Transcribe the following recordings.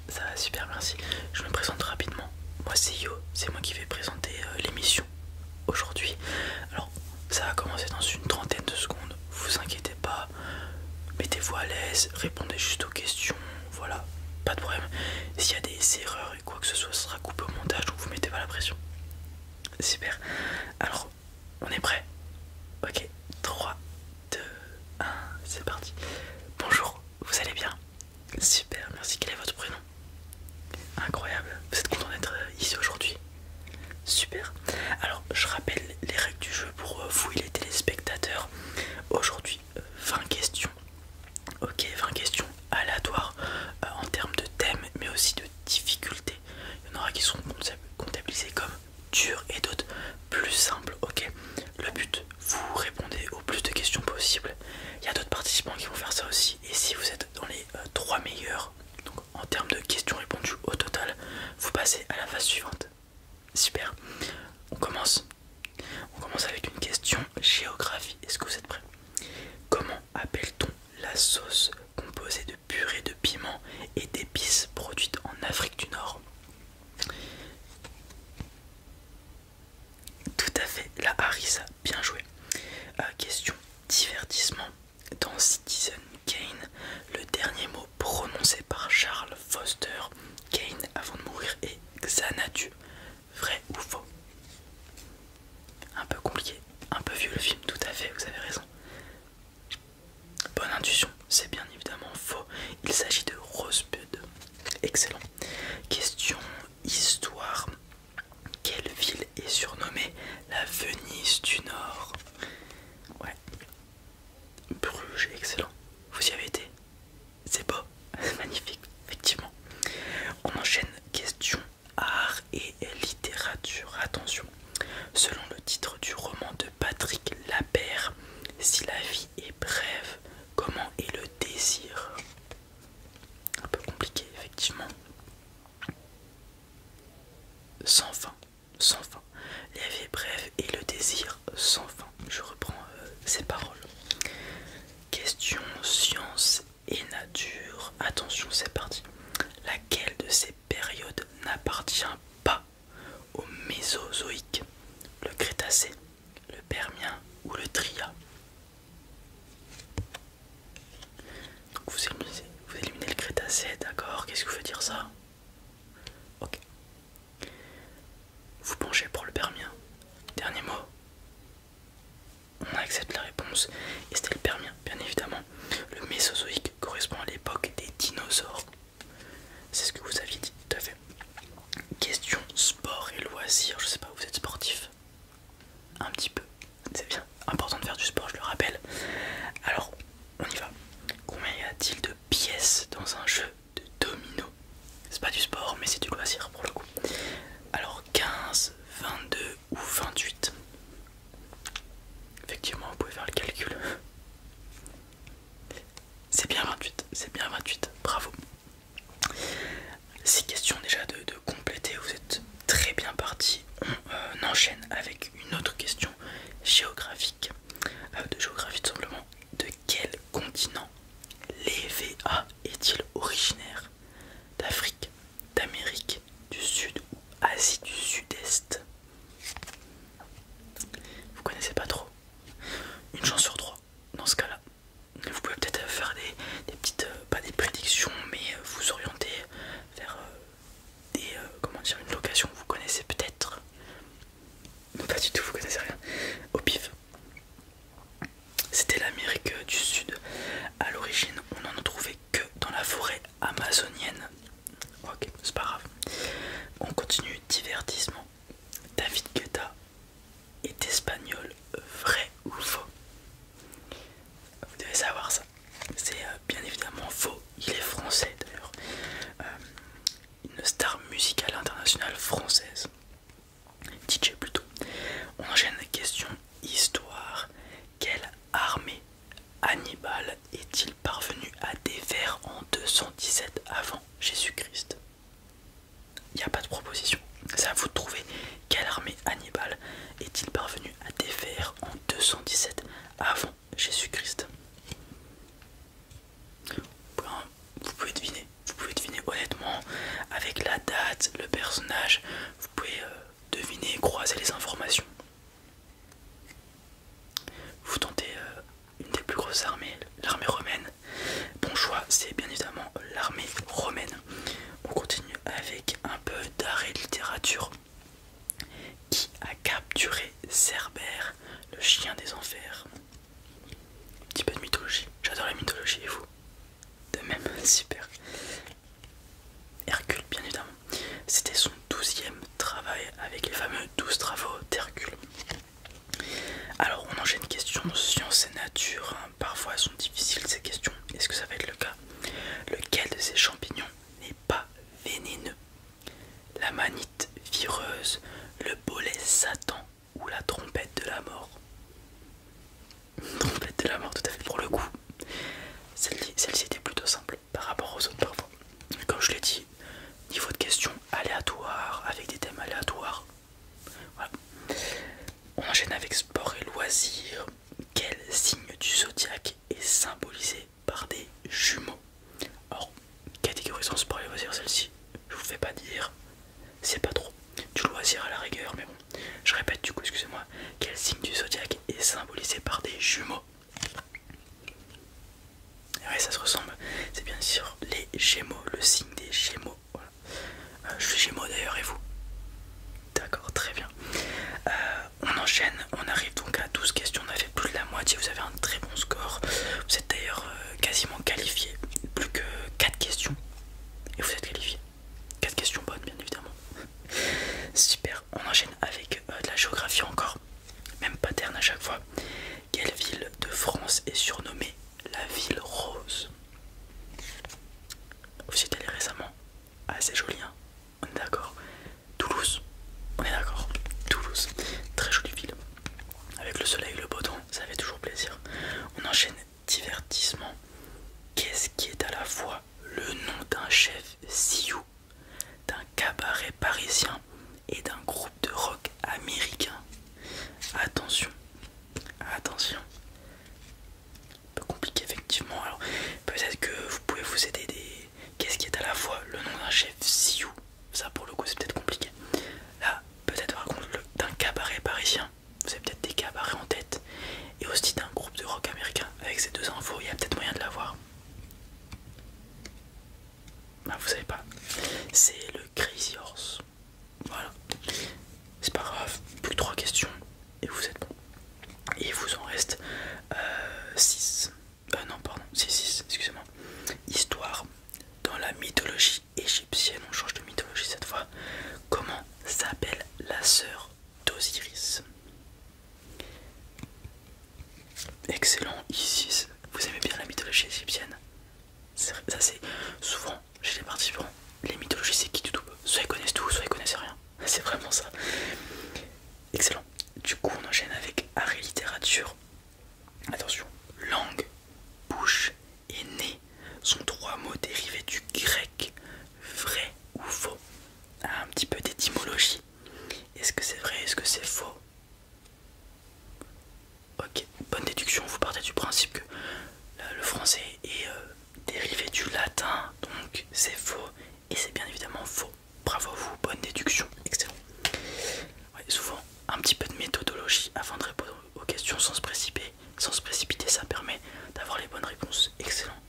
Ça va super, merci. Je me présente rapidement. Moi c'est Yo, c'est moi qui vais présenter l'émission aujourd'hui. Alors ça va commencer dans une trentaine de secondes, vous inquiétez pas, mettez-vous à l'aise, répondez juste aux questions, voilà, pas de problème. S'il y a des erreurs et quoi que ce soit, ce sera coupé au montage, donc vous mettez pas la pression. Super. Alors, on est prêt? Ok, 3, 2, 1, c'est parti. Bonjour, vous allez bien? Super, merci. Quel est votre prénom? Incroyable, vous êtes content d'être ici aujourd'hui? Super. Alors, je rappelle les règles du jeu pour vous et les téléspectateurs. Aujourd'hui, 20 questions. Ok, 20 questions aléatoires en termes de thème, mais aussi de difficulté. Il y en aura qui seront comptabilisées comme dures et d'autres plus simples. Ok, le but, vous répondez au plus de questions possible. Il y a d'autres participants qui vont faire ça aussi. Et si vous êtes dans les 3 meilleurs, donc en termes de questions répondues au total, vous passez à la phase suivante. Super. On commence. On commence avec une question géographie. Est-ce que vous êtes prêts? Comment appelle-t-on la sauce composée de purée de piment et d'épices produite en Afrique du Nord? Tout à fait, la harissa. Bien joué. Question divertissement. Dans Citizen Kane, le dernier mot prononcé par Charles Foster Kane avant de mourir est Xanadu. Vrai ou faux? Un peu compliqué, un peu vieux le film, tout à fait, vous avez raison. Bonne intuition, c'est bien évidemment faux. Il s'agit de Rosebud. Excellent. Question histoire. Quelle ville est surnommée la Venise du Nord? Ouais. Bruges, excellent. Vous y avez été? C'est beau, magnifique, effectivement. On enchaîne question art et littérature. Attention. Selon le titre du roman de Patrick Lapeyre, si la vie est brève, comment est le désir? Un peu compliqué, effectivement. Sans fin, sans fin. La vie est brève et le désir sans fin. Je reprends ces paroles. Question science et nature. Attention, c'est parti. Laquelle de ces périodes n'appartient pas au Mésozoïque? Le Crétacé, le Permien ou le Trias? Donc vous éliminez le Crétacé, d'accord? Qu'est-ce que veut dire ça? Ok. Vous penchez pour le Permien. Dernier mot. On accepte la réponse et c'était le Permien, bien évidemment. Le Mésozoïque correspond à l'époque des dinosaures. C'est ce que vous aviez dit, tout à fait. Question sport et loisirs. Je sais pas, vous êtes sportif? Un petit peu, c'est bien. Important de faire du sport, je le rappelle. Alors, on y va. Combien y a-t-il de pièces dans un jeu de domino? C'est pas du sport, mais c'est du loisir pour le coup. Alors, 15, 22 ou 28? Effectivement, vous pouvez faire le calcul. C'est bien 28, c'est bien 28, bravo. 6 questions déjà de compléter, vous êtes très bien parti. On enchaîne avec une autre question géographique. De géographie tout simplement. De quel continent l'EVA est-il originaire? D'Afrique, d'Amérique du Sud ou Asie du Sud-Est? Vous connaissez pas trop? Une chance sur 3 dans ce cas-là. Vous pouvez peut-être faire des petites, pas des prédictions, mais vous orienter vers comment dire, une location que vous connaissez peut-être. Pas du tout, vous connaissez rien. Au pif. C'était l'Amérique du Sud. À l'origine, on n'en a trouvé que dans la forêt amazonienne. Ok, c'est pas grave. On continue, divertissement. David Guetta est espagnol, vrai ou faux? Vous devez savoir ça. C'est bien évidemment faux. Il est français d'ailleurs. Une star musicale internationale française. DJ plutôt. On enchaîne la question histoire. Quelle armée Hannibal est-il parvenu à défaire en 217 avant Jésus-Christ? Il n'y a pas de proposition. C'est à vous de trouver quelle armée Hannibal est-il parvenu à défaire en 217 avant Jésus-Christ. Vous pouvez deviner honnêtement. images, vous pouvez deviner, croiser les informations. Vous tentez une des plus grosses armées, l'armée romaine. Bon choix, c'est bien évidemment l'armée romaine. On continue avec un peu d'art et littérature. Qui a capturé Cerbère, le chien des enfers? Un petit peu de mythologie, j'adore la mythologie, et vous? De même, super. Hercule, bien évidemment. C'était son 12e travail avec les fameux 12 travaux d'Hercule. Alors on enchaîne questions sciences et nature, hein. Parfois elles sont difficiles ces questions, est-ce que ça va être le cas? Lequel de ces champignons n'est pas vénéneux? La manite vireuse, le bolet Satan ou la trompette de la mort? Trompette de la mort, tout à fait, pour le coup. Celle-ci était plutôt simple par rapport aux autres parfois. Comme je l'ai dit, niveau de questions aléatoires, avec des thèmes aléatoires. Voilà. On enchaîne avec sport et loisirs. Quel signe du zodiaque est symbolisé par des jumeaux? Alors, catégorisant sport et loisirs, celle-ci, je vous fais pas dire, c'est pas trop du loisir à la rigueur, mais bon, je répète du coup, excusez-moi. Quel signe du zodiaque est symbolisé par des jumeaux? Et ouais, ça se ressemble, c'est bien sûr les Gémeaux, le signe des Gémeaux. Voilà. Je suis Gémeaux d'ailleurs, et vous? D'accord, très bien. On enchaîne, on arrive donc à 12 questions, on a fait plus de la moitié, vous avez un très bon score. Vous êtes d'ailleurs quasiment qualifié, plus que 4 questions, et vous êtes qualifié. 4 questions bonnes, bien évidemment. Super, on enchaîne avec de la géographie encore, même pattern à chaque fois. Quelle ville de France est surnommée la ville rose? Vous y êtes allé récemment? Ah, c'est joli, hein, on est d'accord. Toulouse, on est d'accord. Toulouse, très jolie ville. Avec le soleil et le beau temps, ça fait toujours plaisir. On enchaîne divertissement. Qu'est-ce qui est à la fois le nom d'un chef sioux, d'un cabaret parisien et d'un groupe de rock américain? Attention, attention. Un peu compliqué effectivement. Alors peut-être que vous pouvez vous aider des... Qu'est-ce qui est à la fois le nom d'un chef sioux? Ça pour le coup c'est peut-être compliqué. Là, peut-être par contre d'un cabaret parisien. Vous avez peut-être des cabarets en tête. Et aussi d'un groupe de rock américain. Avec ces deux infos, il y a peut-être moyen de l'avoir. Bah, vous savez pas. C'est le Crazy Horse. Voilà. C'est pas grave. Plus que 3 questions. Et vous êtes bon. Et il vous en reste 6. Non, pardon. C'est 6, excusez-moi. Histoire. Dans la mythologie égyptienne, on change de mythologie cette fois. Comment s'appelle la sœur d'Osiris? Excellent, Isis. Vous aimez bien la mythologie égyptienne? Ça c'est souvent chez les participants. Les mythologies c'est qui du tout? Soit ils connaissent tout, soit ils connaissent rien. C'est vraiment ça. Excellent. Du coup on enchaîne avec art et littérature. Attention, langue, bouche et nez sont 3 mots dérivés du grec. Vrai ou faux? Un petit peu d'étymologie. Est-ce que c'est vrai? Est-ce que c'est faux? Ok, bonne déduction. Vous partez du principe que le français est dérivé du latin, donc c'est faux. Et c'est bien évidemment faux. Bravo à vous, bonne déduction. Excellent. Ouais, souvent, un petit peu de méthodologie avant de répondre aux questions sans se précipiter. Sans se précipiter, ça permet d'avoir les bonnes réponses. Excellent.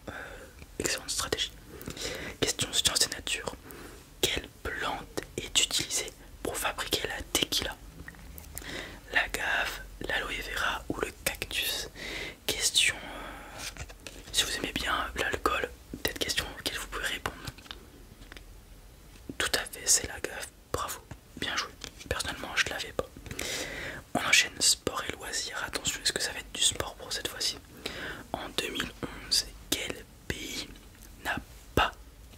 Excellente stratégie. Question sciences et nature. Quelle plante est utilisée pour fabriquer la tequila? L'agave, l'aloe vera ou le cactus? Question si vous aimez bien l'alcool, peut-être question auxquelles vous pouvez répondre. Tout à fait, c'est l'agave. Bravo, bien joué. Personnellement, je ne l'avais pas. On enchaîne sport et loisirs. Attention, est-ce que ça va être du sport pour cette fois-ci? En 2011, quel pays n'a pas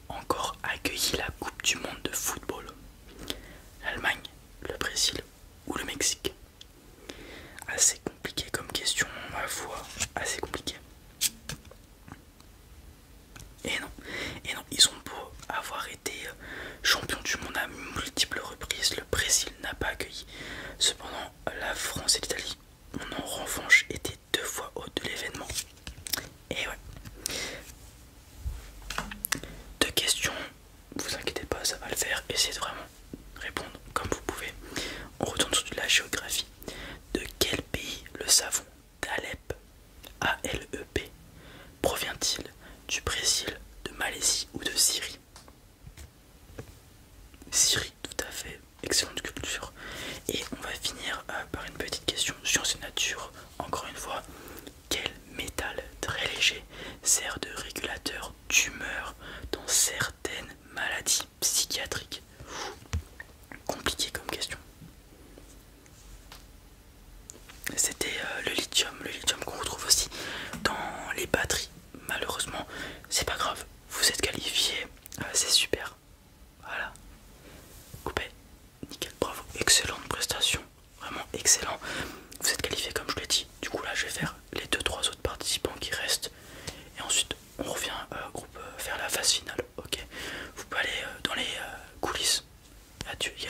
encore accueilli la Coupe du Monde de football? L'Allemagne, le Brésil ou le Mexique? Assez compliqué comme question, ma foi, assez compliqué. Et non, ils ont beau avoir été champions du monde à multiples reprises, le Brésil n'a pas accueilli. Cependant, la France et l'Italie ont en revanche été 2 fois hôtes de l'événement. Et ouais. 2 questions, vous inquiétez pas, ça va le faire. Essayez de vraiment répondre comme vous pouvez. On retourne sur de la géographie. De quel pays le savon d'Alep, A-L-E-P, provient-il? Du Brésil, de Malaisie ou de Syrie? Syrie, tout à fait, excellente culture. Et on va finir par une petite question science et nature. Encore une fois, quel métal très léger sert de régulateur d'humeur dans certaines maladies psychiatriques? Compliqué comme question. C'était le lithium qu'on retrouve aussi dans les batteries. Malheureusement, c'est pas grave, vous êtes qualifié, c'est super. Voilà, coupé, nickel, bravo, excellente prestation, vraiment excellent. Vous êtes qualifié comme je l'ai dit. Du coup là je vais faire les 2-3 autres participants qui restent et ensuite on revient groupe faire la phase finale. Ok, vous pouvez aller dans les coulisses. Il y